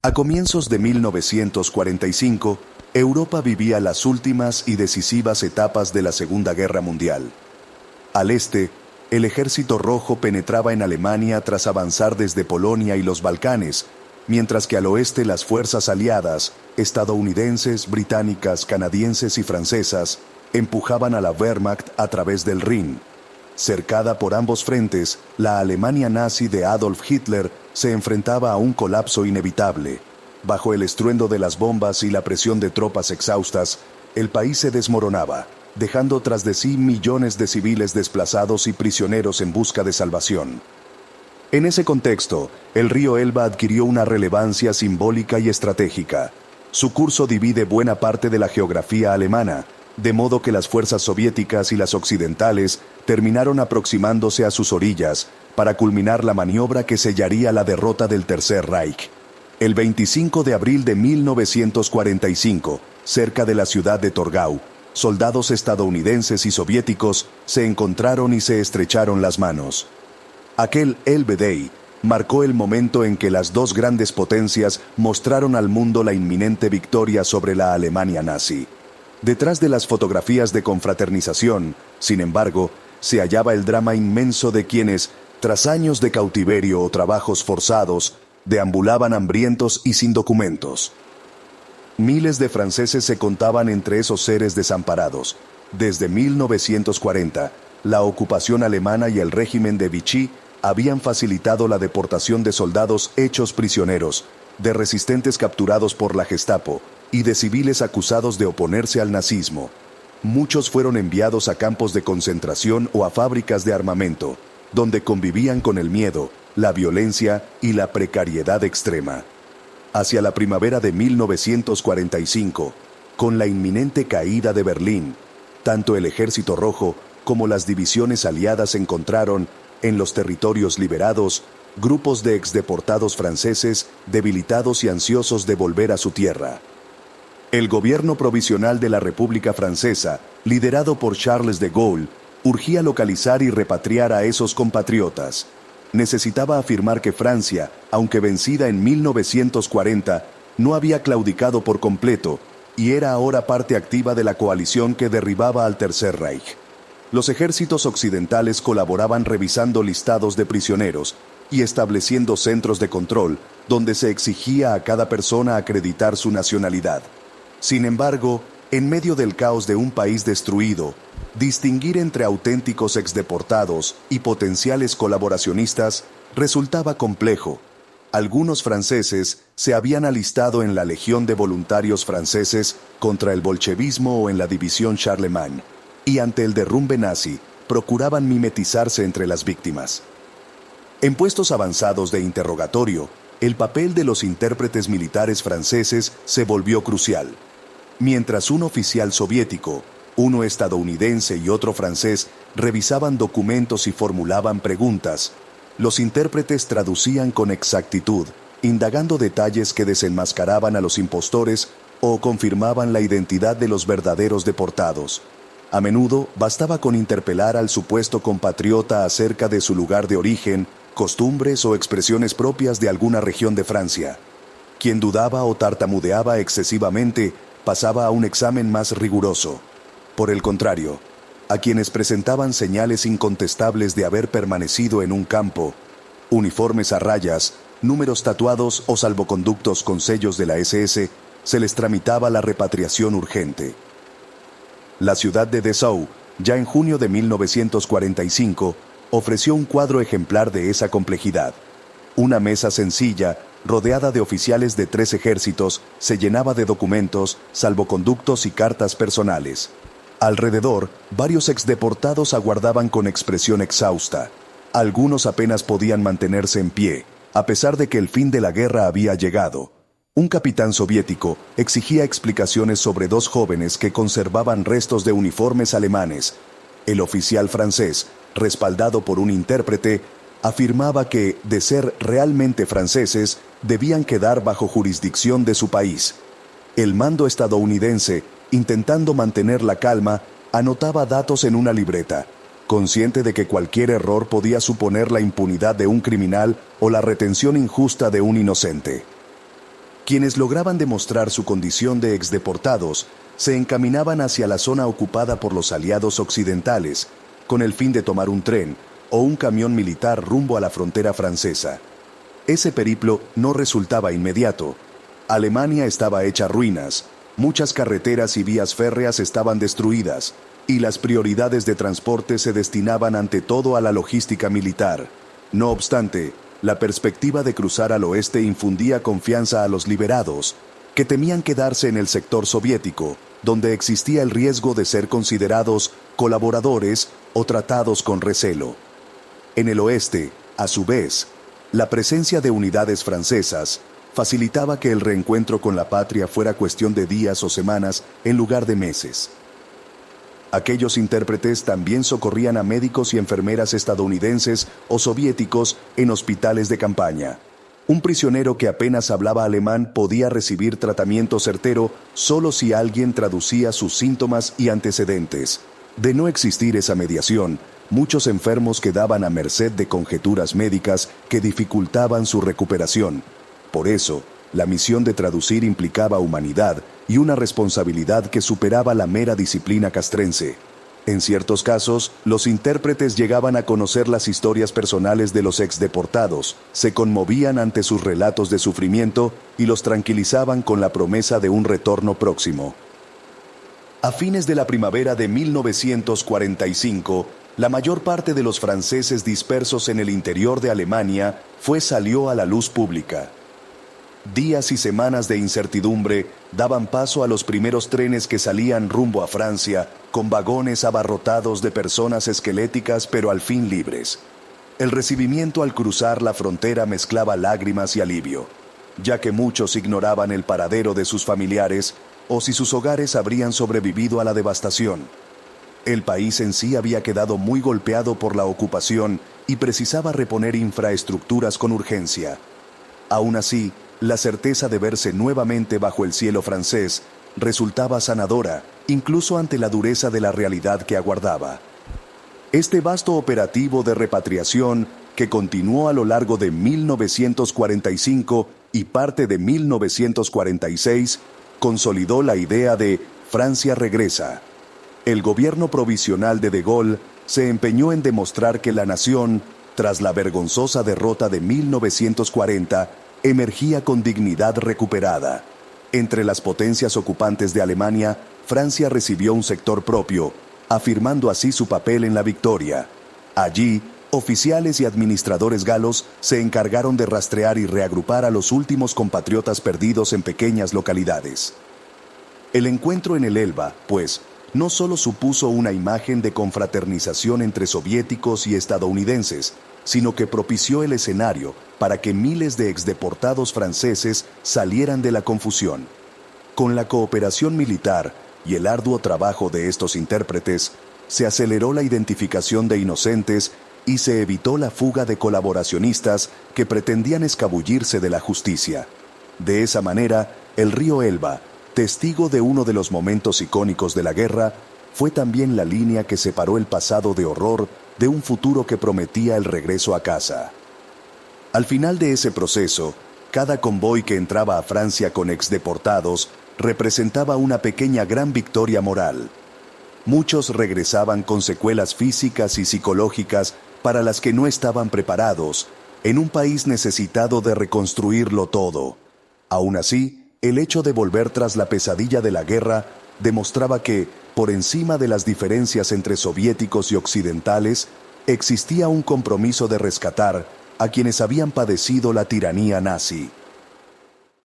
A comienzos de 1945, Europa vivía las últimas y decisivas etapas de la Segunda Guerra Mundial. Al este, el Ejército Rojo penetraba en Alemania tras avanzar desde Polonia y los Balcanes, mientras que al oeste las fuerzas aliadas, estadounidenses, británicas, canadienses y francesas, empujaban a la Wehrmacht a través del Rin. Cercada por ambos frentes, la Alemania nazi de Adolf Hitler se enfrentaba a un colapso inevitable. Bajo el estruendo de las bombas y la presión de tropas exhaustas, el país se desmoronaba, dejando tras de sí millones de civiles desplazados y prisioneros en busca de salvación. En ese contexto, el río Elba adquirió una relevancia simbólica y estratégica. Su curso divide buena parte de la geografía alemana, de modo que las fuerzas soviéticas y las occidentales terminaron aproximándose a sus orillas para culminar la maniobra que sellaría la derrota del Tercer Reich. El 25 de abril de 1945, cerca de la ciudad de Torgau, soldados estadounidenses y soviéticos se encontraron y se estrecharon las manos. Aquel Elbe Day marcó el momento en que las dos grandes potencias mostraron al mundo la inminente victoria sobre la Alemania nazi. Detrás de las fotografías de confraternización, sin embargo, se hallaba el drama inmenso de quienes, tras años de cautiverio o trabajos forzados, deambulaban hambrientos y sin documentos. Miles de franceses se contaban entre esos seres desamparados. Desde 1940, la ocupación alemana y el régimen de Vichy habían facilitado la deportación de soldados hechos prisioneros, de resistentes capturados por la Gestapo y de civiles acusados de oponerse al nazismo. Muchos fueron enviados a campos de concentración o a fábricas de armamento, donde convivían con el miedo, la violencia y la precariedad extrema. Hacia la primavera de 1945, con la inminente caída de Berlín, tanto el Ejército Rojo como las divisiones aliadas encontraron, en los territorios liberados, grupos de exdeportados franceses debilitados y ansiosos de volver a su tierra. El gobierno provisional de la República Francesa, liderado por Charles de Gaulle, urgía localizar y repatriar a esos compatriotas. Necesitaba afirmar que Francia, aunque vencida en 1940, no había claudicado por completo y era ahora parte activa de la coalición que derribaba al Tercer Reich. Los ejércitos occidentales colaboraban revisando listados de prisioneros y estableciendo centros de control donde se exigía a cada persona acreditar su nacionalidad. Sin embargo, en medio del caos de un país destruido, distinguir entre auténticos exdeportados y potenciales colaboracionistas resultaba complejo. Algunos franceses se habían alistado en la Legión de Voluntarios Franceses contra el bolchevismo o en la División Charlemagne, y ante el derrumbe nazi procuraban mimetizarse entre las víctimas. En puestos avanzados de interrogatorio, el papel de los intérpretes militares franceses se volvió crucial. Mientras un oficial soviético, uno estadounidense y otro francés revisaban documentos y formulaban preguntas, los intérpretes traducían con exactitud, indagando detalles que desenmascaraban a los impostores o confirmaban la identidad de los verdaderos deportados. A menudo bastaba con interpelar al supuesto compatriota acerca de su lugar de origen, costumbres o expresiones propias de alguna región de Francia. Quien dudaba o tartamudeaba excesivamente pasaba a un examen más riguroso. Por el contrario, a quienes presentaban señales incontestables de haber permanecido en un campo, uniformes a rayas, números tatuados o salvoconductos con sellos de la SS, se les tramitaba la repatriación urgente. La ciudad de Dessau, ya en junio de 1945, ofreció un cuadro ejemplar de esa complejidad. Una mesa sencilla, rodeada de oficiales de 3 ejércitos, se llenaba de documentos, salvoconductos y cartas personales. Alrededor, varios exdeportados aguardaban con expresión exhausta. Algunos apenas podían mantenerse en pie, a pesar de que el fin de la guerra había llegado. Un capitán soviético exigía explicaciones sobre 2 jóvenes que conservaban restos de uniformes alemanes. El oficial francés, respaldado por un intérprete, afirmaba que, de ser realmente franceses, debían quedar bajo jurisdicción de su país. El mando estadounidense, intentando mantener la calma, anotaba datos en una libreta, consciente de que cualquier error podía suponer la impunidad de un criminal o la retención injusta de un inocente. Quienes lograban demostrar su condición de exdeportados se encaminaban hacia la zona ocupada por los aliados occidentales, con el fin de tomar un tren o un camión militar rumbo a la frontera francesa. Ese periplo no resultaba inmediato. Alemania estaba hecha ruinas, muchas carreteras y vías férreas estaban destruidas, y las prioridades de transporte se destinaban ante todo a la logística militar. No obstante, la perspectiva de cruzar al oeste infundía confianza a los liberados, que temían quedarse en el sector soviético, donde existía el riesgo de ser considerados colaboradores o tratados con recelo. En el oeste, a su vez, la presencia de unidades francesas facilitaba que el reencuentro con la patria fuera cuestión de días o semanas en lugar de meses. Aquellos intérpretes también socorrían a médicos y enfermeras estadounidenses o soviéticos en hospitales de campaña. Un prisionero que apenas hablaba alemán podía recibir tratamiento certero solo si alguien traducía sus síntomas y antecedentes. De no existir esa mediación, muchos enfermos quedaban a merced de conjeturas médicas que dificultaban su recuperación. Por eso, la misión de traducir implicaba humanidad y una responsabilidad que superaba la mera disciplina castrense. En ciertos casos, los intérpretes llegaban a conocer las historias personales de los exdeportados, se conmovían ante sus relatos de sufrimiento y los tranquilizaban con la promesa de un retorno próximo. A fines de la primavera de 1945, la mayor parte de los franceses dispersos en el interior de Alemania salió a la luz pública. Días y semanas de incertidumbre daban paso a los primeros trenes que salían rumbo a Francia, con vagones abarrotados de personas esqueléticas pero al fin libres. El recibimiento al cruzar la frontera mezclaba lágrimas y alivio, ya que muchos ignoraban el paradero de sus familiares o si sus hogares habrían sobrevivido a la devastación. El país en sí había quedado muy golpeado por la ocupación y precisaba reponer infraestructuras con urgencia. Aún así, la certeza de verse nuevamente bajo el cielo francés resultaba sanadora, incluso ante la dureza de la realidad que aguardaba. Este vasto operativo de repatriación, que continuó a lo largo de 1945 y parte de 1946, consolidó la idea de Francia regresa. El gobierno provisional de Gaulle se empeñó en demostrar que la nación, tras la vergonzosa derrota de 1940, emergía con dignidad recuperada. Entre las potencias ocupantes de Alemania, Francia recibió un sector propio, afirmando así su papel en la victoria. Allí, oficiales y administradores galos se encargaron de rastrear y reagrupar a los últimos compatriotas perdidos en pequeñas localidades. El encuentro en el Elba, pues, no solo supuso una imagen de confraternización entre soviéticos y estadounidenses, sino que propició el escenario para que miles de exdeportados franceses salieran de la confusión. Con la cooperación militar y el arduo trabajo de estos intérpretes, se aceleró la identificación de inocentes y se evitó la fuga de colaboracionistas que pretendían escabullirse de la justicia. De esa manera, el río Elba, testigo de uno de los momentos icónicos de la guerra, fue también la línea que separó el pasado de horror de un futuro que prometía el regreso a casa. Al final de ese proceso, cada convoy que entraba a Francia con exdeportados representaba una pequeña gran victoria moral. Muchos regresaban con secuelas físicas y psicológicas para las que no estaban preparados, en un país necesitado de reconstruirlo todo. Aún así, el hecho de volver tras la pesadilla de la guerra demostraba que, por encima de las diferencias entre soviéticos y occidentales, existía un compromiso de rescatar a quienes habían padecido la tiranía nazi.